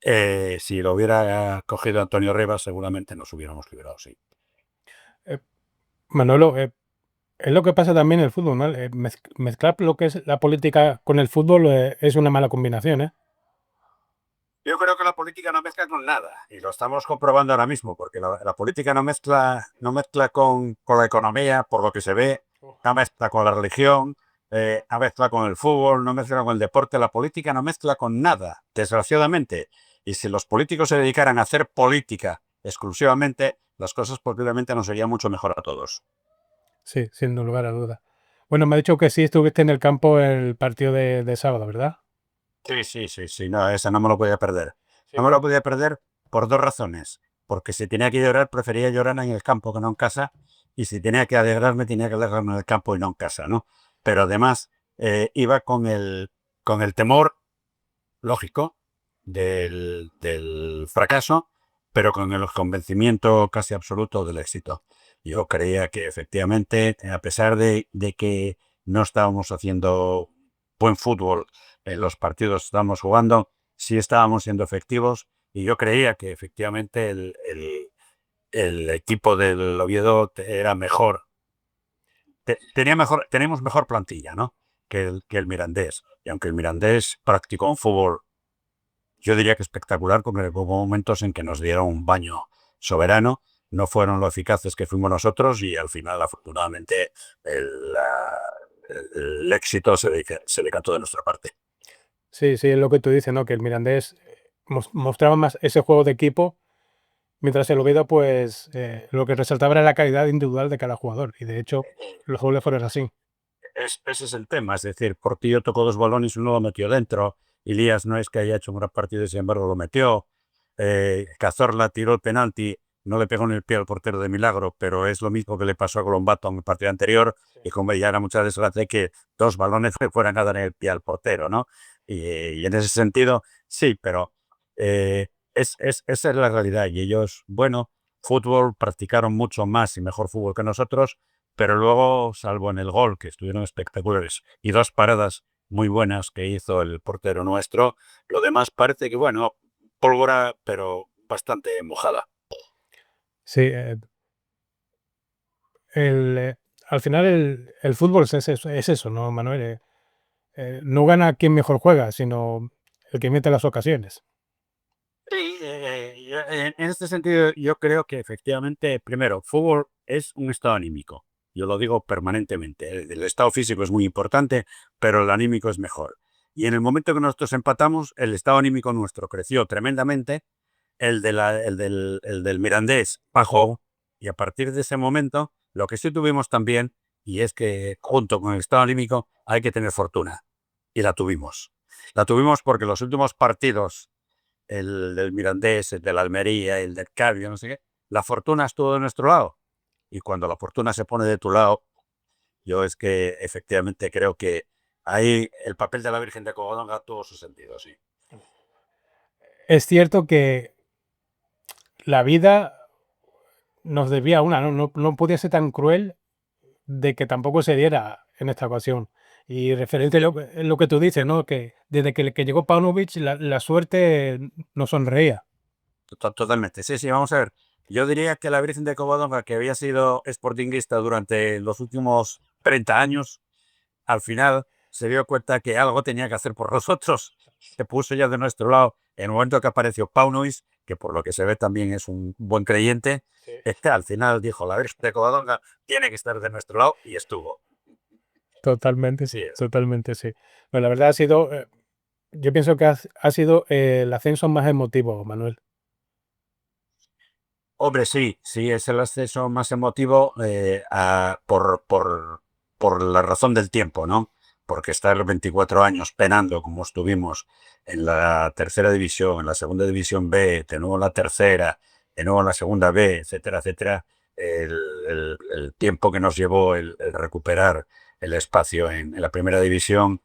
si lo hubiera cogido Antonio Rivas, seguramente nos hubiéramos librado, sí. Manolo, es lo que pasa también en el fútbol, ¿no? Mezclar lo que es la política con el fútbol es una mala combinación, ¿eh? Yo creo que la política no mezcla con nada y lo estamos comprobando ahora mismo, porque la política no mezcla con la economía, por lo que se ve, no mezcla con la religión, no mezcla con el fútbol, no mezcla con el deporte. La política no mezcla con nada, desgraciadamente. Y si los políticos se dedicaran a hacer política exclusivamente, las cosas posiblemente nos serían mucho mejor a todos. Sí, sin lugar a dudas. Bueno, me ha dicho que sí estuviste en el campo el partido de sábado, ¿verdad? Sí, no, esa no me lo podía perder. No me lo podía perder por dos razones. Porque si tenía que llorar, prefería llorar en el campo que no en casa. Y si tenía que alegrarme, tenía que alegrarme en el campo y no en casa, ¿no? Pero además iba con el temor lógico del fracaso, pero con el convencimiento casi absoluto del éxito. Yo creía que efectivamente, a pesar de que no estábamos haciendo buen fútbol en los partidos que estábamos jugando, sí estábamos siendo efectivos y yo creía que efectivamente el equipo del Oviedo era mejor. Tenemos mejor plantilla, ¿no? Que el Mirandés. Y aunque el Mirandés practicó un fútbol, yo diría que espectacular, porque hubo momentos en que nos dieron un baño soberano, no fueron lo eficaces que fuimos nosotros y al final, afortunadamente, el éxito se decantó de nuestra parte. Sí, sí, es lo que tú dices, ¿no? Que el Mirandés mostraba más ese juego de equipo, mientras el Oviedo, pues, lo que resaltaba era la calidad individual de cada jugador. Y de hecho, los goles fueron así. Ese es el tema, es decir, Portillo tocó dos balones y uno lo metió dentro. Elías no es que haya hecho un gran partido y sin embargo lo metió. Cazorla tiró el penalti, no le pegó en el pie al portero de milagro, pero es lo mismo que le pasó a Colombato en el partido anterior. Y como ya era mucha desgracia que dos balones le fueran a dar en el pie al portero, ¿no? Y en ese sentido, sí, pero esa es la realidad. Y ellos, bueno, fútbol practicaron mucho más y mejor fútbol que nosotros, pero luego, salvo en el gol, que estuvieron espectaculares, y dos paradas muy buenas que hizo el portero nuestro, lo demás parece que, bueno, pólvora, pero bastante mojada. Sí, al final el fútbol es eso, ¿no, Manuel? No gana quien mejor juega, sino el que mete las ocasiones. Sí, en este sentido yo creo que efectivamente, primero, fútbol es un estado anímico. Yo lo digo permanentemente. El estado físico es muy importante, pero el anímico es mejor. Y en el momento que nosotros empatamos, el estado anímico nuestro creció tremendamente el del Mirandés bajó, y a partir de ese momento, lo que sí tuvimos también, y es que junto con el estado anímico hay que tener fortuna, y la tuvimos. La tuvimos porque los últimos partidos, el del Mirandés, el del Almería, el del Cádiz, no sé qué, la fortuna estuvo de nuestro lado. Y cuando la fortuna se pone de tu lado, yo es que efectivamente creo que ahí el papel de la Virgen de Covadonga tuvo su sentido, sí. Es cierto que la vida nos debía una, no podía ser tan cruel de que tampoco se diera en esta ocasión. Y referente a lo que tú dices, ¿no? Que desde que llegó Paunovic, la suerte nos sonreía. Totalmente, sí, sí, vamos a ver. Yo diría que la Virgen de Covadonga, que había sido sportinguista durante los últimos 30 años, al final se dio cuenta que algo tenía que hacer por nosotros. Se puso ya de nuestro lado en el momento que apareció Paunovic, que por lo que se ve también es un buen creyente. Sí. Al final dijo, la Virgen de Covadonga tiene que estar de nuestro lado, y estuvo. Totalmente, Sí, es. totalmente, sí. Bueno, la verdad ha sido, yo pienso que ha sido el ascenso más emotivo, Manuel. Hombre, sí, sí, es el ascenso más emotivo por la razón del tiempo, ¿no? Porque estar 24 años penando como estuvimos en la tercera división, en la segunda división B, de nuevo en la tercera, de nuevo en la segunda B, etcétera, etcétera, el tiempo que nos llevó el recuperar el espacio en la primera división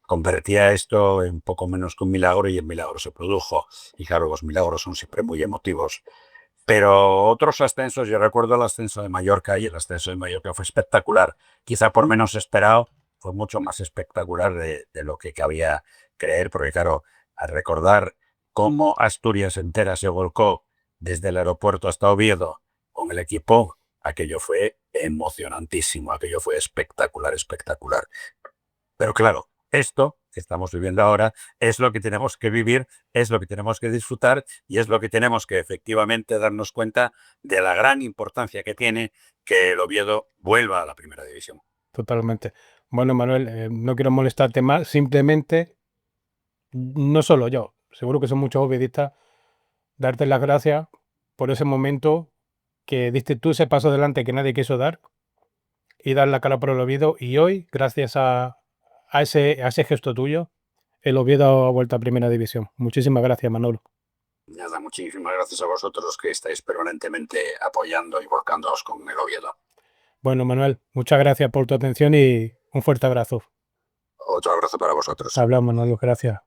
convertía esto en poco menos que un milagro, y el milagro se produjo. Y claro, los milagros son siempre muy emotivos. Pero otros ascensos, yo recuerdo el ascenso de Mallorca, y el ascenso de Mallorca fue espectacular. Quizá por menos esperado, fue mucho más espectacular de lo que cabía creer, porque claro, al recordar cómo Asturias entera se volcó desde el aeropuerto hasta Oviedo con el equipo, aquello fue emocionantísimo, aquello fue espectacular, espectacular. Pero claro, esto que estamos viviendo ahora es lo que tenemos que vivir, es lo que tenemos que disfrutar, y es lo que tenemos que efectivamente darnos cuenta de la gran importancia que tiene que el Oviedo vuelva a la primera división. Totalmente. Bueno, Manuel, no quiero molestarte más, simplemente, no solo yo, seguro que son muchos oviedistas, darte las gracias por ese momento que diste tú, ese paso adelante que nadie quiso dar, y dar la cara por el Oviedo. Y hoy, gracias a ese gesto tuyo, el Oviedo ha vuelto a primera división. Muchísimas gracias, Manolo. Nada, muchísimas gracias a vosotros, que estáis permanentemente apoyando y volcándoos con el Oviedo. Bueno, Manuel, muchas gracias por tu atención y un fuerte abrazo. Otro abrazo para vosotros. Hablamos, Manolo, gracias.